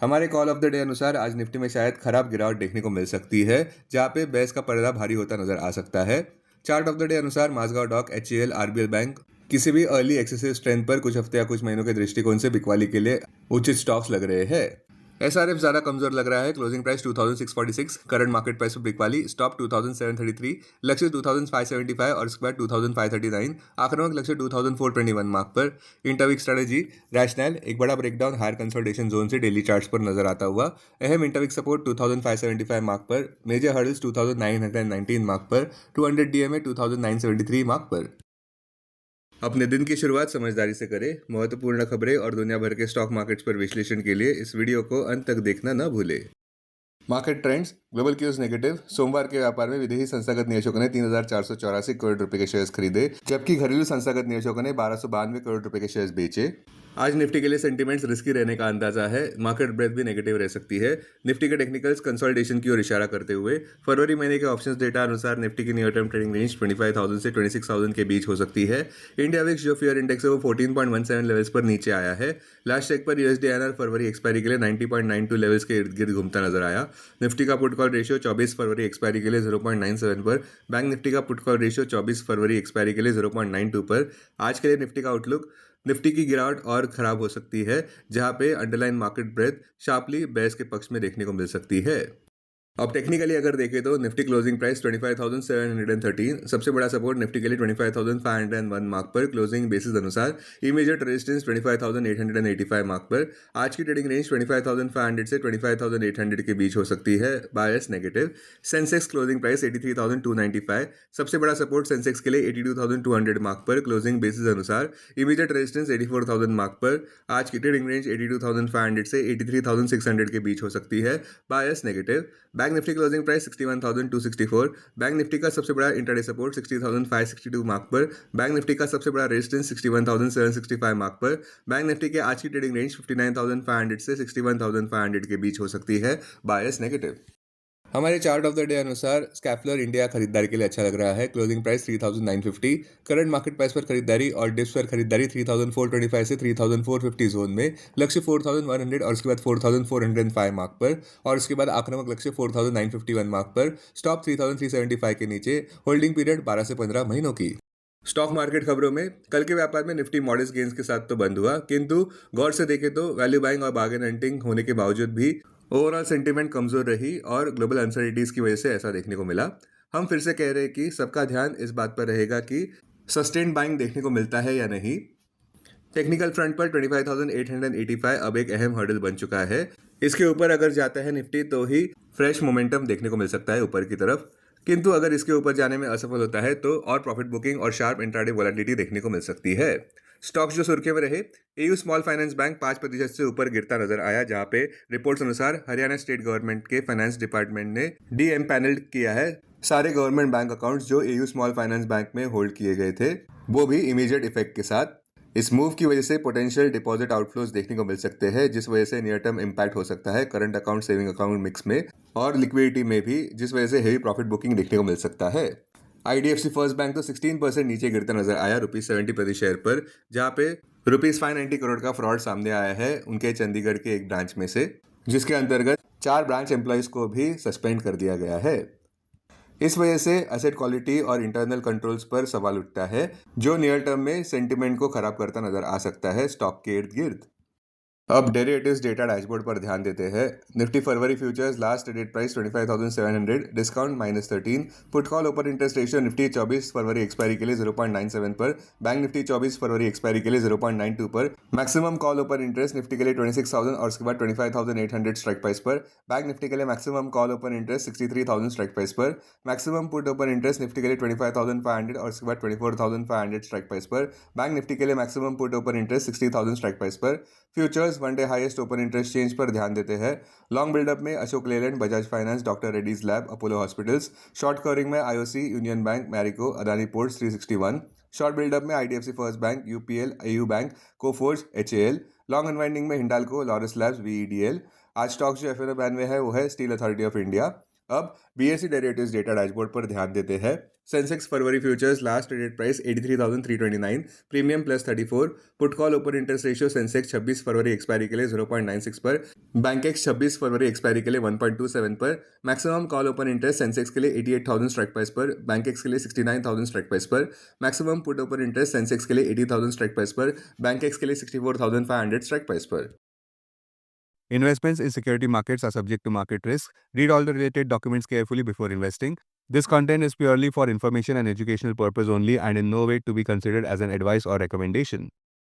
हमारे call of the day अनुसार आज निफ्टी में शायद खराब गिरावट देखने को मिल सकती है, जहां पे बेस का पर्दा भारी होता नजर आ सकता है। चार्ट ऑफ द डे अनुसार माझगांव डॉक, एचएएल, आरबीएल बैंक किसी भी अर्ली एक्सेसिव स्ट्रेंथ पर कुछ हफ्ते या कुछ महीनों के दृष्टिकोण से बिकवाली के लिए उचित स्टॉक्स लग रहे हैं। एसआरएफ ज्यादा कमजोर लग रहा है। Closing price 2646, current market price पर बिकवाली, स्टॉप 2733, लक्ष्य 2575 और उसके बाद 2539, आक्रामक लक्ष्य 2421 मार्क पर। इंटरवीक स्ट्रेटेजी रैशनल, एक बड़ा ब्रेकडाउन हायर कंसोलिडेशन जोन से डेली चार्ट्स पर नजर आता हुआ। अहम इंटरवीक सपोर्ट 2575 मार्क पर, मेजर हर्डल्स 2919 मार्क पर, 200 डीएमए 2973 मार्क पर। अपने दिन की शुरुआत समझदारी से करें। महत्वपूर्ण खबरें और दुनिया भर के स्टॉक मार्केट्स पर विश्लेषण के लिए इस वीडियो को अंत तक देखना न भूलें। Market trends. Global cues negative. सोमवार के व्यापार में विदेशी संस्थागत निवेशकों ने 3484 करोड़ रुपए के शेयर्स खरीदे, जबकि घरेलू संस्थागत निवेशकों ने 1292 करोड़ रुपए के शेयर्स बेचे। आज निफ्टी के लिए सेंटीमेंट्स रिस्की रहने का अंदाजा है। मार्केट ब्रेथ भी नेगेटिव रह सकती है। निफ्टी के टेक्निकल्स कंसोलिडेशन की ओर इशारा करते हुए फरवरी महीने के ऑप्शंस डेटा अनुसार निफ्टी की नियर टर्म ट्रेडिंग रेंज 25,000 से 26,000 के बीच हो सकती है। इंडिया विक्स जो फियर इंडेक्स है वो 14.17 लेवल्स पर नीचे आया है। लास्ट चेक पर यूएसडी आईएनआर फरवरी एक्सपायरी के लिए 90.92 लेवल्स के इर्द गिर्द घूमता नजर आया। निफ्टी का पुट कॉल रेशियो 24 फरवरी एक्सपायरी के लिए 0.97 पर, बैंक निफ्टी का पुट कॉल रेशियो 24 फरवरी एक्सपायरी के लिए 0.92 पर। आज के लिए निफ्टी का आउटलुक। निफ्टी की गिरावट और खराब हो सकती है, जहां पे underlying market breadth sharply bears के पक्ष में देखने को मिल सकती है। अब टेक्निकली अगर देखें तो निफ्टी क्लोजिंग प्राइस 25,713, सबसे बड़ा सपोर्ट निफ्टी के लिए 25,501 मार्क पर। क्लोजिंग बेसिस अनुसार इमीडिएट रेजिस्टेंस 25,885 मार्क पर। आज की ट्रेडिंग रेंज 25,500 से 25,800 के बीच हो सकती है, bias negative. Sensex closing price 83,295, सबसे बड़ा सपोर्ट सेंसेक्स के लिए 82,200 मार्क पर। क्लोजिंग बेसिस अनुसार इमीडिएट रेजिस्टेंस 84,000 मार्क पर। आज की ट्रेडिंग रेंज 82,500 से 83,600 के बीच हो सकती है, bias negative. Bank Nifty closing price 61,264, bank Nifty का सबसे बड़ा इंटरडे सपोर्ट 60,562 मार्क पर। बैंक निफ्टी का सबसे बड़ा रेजिस्टेंस 61,765 मार्क पर। बैंक निफ्टी के आज की ट्रेडिंग रेंज 59,500 से 61,500 के बीच हो सकती है, बायस नेगेटिव। हमारे चार्ट ऑफ द डे अनुसार स्कैफलर इंडिया खरीदारी के लिए अच्छा लग रहा है। Closing price 3,950, current market price पर खरीदारी और डिप्स पर खरीदारी 3,425 से 3,450 जोन में, लक्ष्य 4,100 और उसके बाद 4,405 मार्क पर, और उसके बाद आक्रामक लक्ष्य 4,951 मार्क पर। स्टॉप 3,375 के नीचे। होल्डिंग पीरियड 12 से 15 महीनों की। स्टॉक मार्केट खबरों में कल के व्यापार में निफ्टी मॉडेस्ट गेंस के साथ तो बंद हुआ, किंतु गौर से देखें तो वैल्यू बाइंग और बार्गेन हंटिंग होने के बावजूद भी ओवरऑल सेंटीमेंट कमजोर रही और ग्लोबल अनसर्टिनिटीज की वजह से ऐसा देखने को मिला। हम फिर से कह रहे हैं कि सबका ध्यान इस बात पर रहेगा कि सस्टेन्ड बाइंग देखने को मिलता है या नहीं। टेक्निकल फ्रंट पर 25,885 अब एक अहम हर्डल बन चुका है। इसके ऊपर अगर जाता है निफ्टी तो ही फ्रेश मोमेंटम देखने को मिल सकता है ऊपर की तरफ, किंतु अगर इसके ऊपर जाने में असफल होता है तो और प्रॉफिट बुकिंग और शार्प इंट्राडे वोलेटिलिटी देखने को मिल सकती है। स्टॉक्स जो सुर्खियों में रहे, एयू स्मॉल फाइनेंस बैंक 5% से ऊपर गिरता नजर आया, जहां पे रिपोर्ट्स अनुसार हरियाणा स्टेट गवर्नमेंट के फाइनेंस डिपार्टमेंट ने डीएम पैनल किया है सारे गवर्नमेंट बैंक अकाउंट्स जो एयू स्मॉल फाइनेंस बैंक में होल्ड किए गए थे, वो भी इमीडिएट इफेक्ट के साथ। इस मूव की वजह से पोटेंशियल डिपॉजिट आउटफ्लोज देखने को मिल सकते हैं, जिस वजह से नियर टर्म इंपैक्ट हो सकता है current account saving account mix में और लिक्विडिटी में भी, जिस वजह से हेवी प्रॉफिट बुकिंग देखने को मिल सकता है। आईडीएफसी फर्स्ट बैंक तो 16% नीचे गिरता नजर आया ₹70 प्रति शेयर पर, जहां पे ₹590 करोड़ का फ्रॉड सामने आया है उनके चंडीगढ़ के एक ब्रांच में से, जिसके अंतर्गत 4 ब्रांच एम्प्लॉयज को भी सस्पेंड कर दिया गया है। इस वजह से एसेट क्वालिटी और इंटरनल कंट्रोल्स पर सवाल उठता है, जो नियर टर्म में सेंटिमेंट को खराब करता नजर आ सकता है स्टॉक के इर्द गिर्द। अब डेरिवेटिव्स डेटा डैशबोर्ड पर ध्यान देते हैं। निफ्टी फरवरी futures last traded price 25,700, discount -13, put call open interest ratio Nifty 24 फरवरी एक्सपायरी के लिए 0.97 पर, बैंक निफ्टी 24 फरवरी एक्सपायरी के लिए 0.92 पर, maximum call open interest Nifty के लिए 26,000 और उसके बाद 25,800 स्ट्राइक प्राइस पर, बैंक निफ्टी के लिए maximum call open interest 63,000 strike price पर, maximum put open interest Nifty के लिए 25,500 और उसके बाद 24,500 स्ट्राइक प्राइस पर, बैंक निफ्टी के लिए maximum put open interest 60,000 strike price पर। Futures one day highest open interest change पर ध्यान देते हैं। लॉन्ग बिल्डअप में Ashok Leyland, Bajaj finance, doctor Reddy's lab, Apollo hospitals. Short covering में IOC, union bank, Marico, Adani ports 361। Short buildup में IDFC first bank, UPL, AU bank, Coforge, HAL. Long unwinding में Hindalco, Laurus labs, वीईडीएल। आज stocks जो एफएनओ बैन में है वो है स्टील अथॉरिटी ऑफ इंडिया। अब BSE डेरिवेटिव्स डेटा डैशबोर्ड पर ध्यान देते हैं। सेंसेक्स फरवरी futures last traded price 83,329, premium plus 34, put call open interest ratio Sensex 26 फरवरी एक्सपायरी के लिए 0.96 पर, बैंकेक्स 26 फरवरी एक्सपायरी के लिए 1.27 पर, maximum call open interest Sensex के लिए 88,000 स्ट्राइक प्राइस पर, बैंकेक्स के लिए 69,000 स्ट्राइक प्राइस पर, maximum put open interest Sensex के लिए 80,000 स्ट्राइक प्राइस पर, बैंकेक्स के लिए 64,500 स्ट्राइक प्राइस पर। Investments in security markets are subject to market risk. Read all the related documents carefully before investing. This content is purely for information and educational purpose only and in no way to be considered as an advice or recommendation.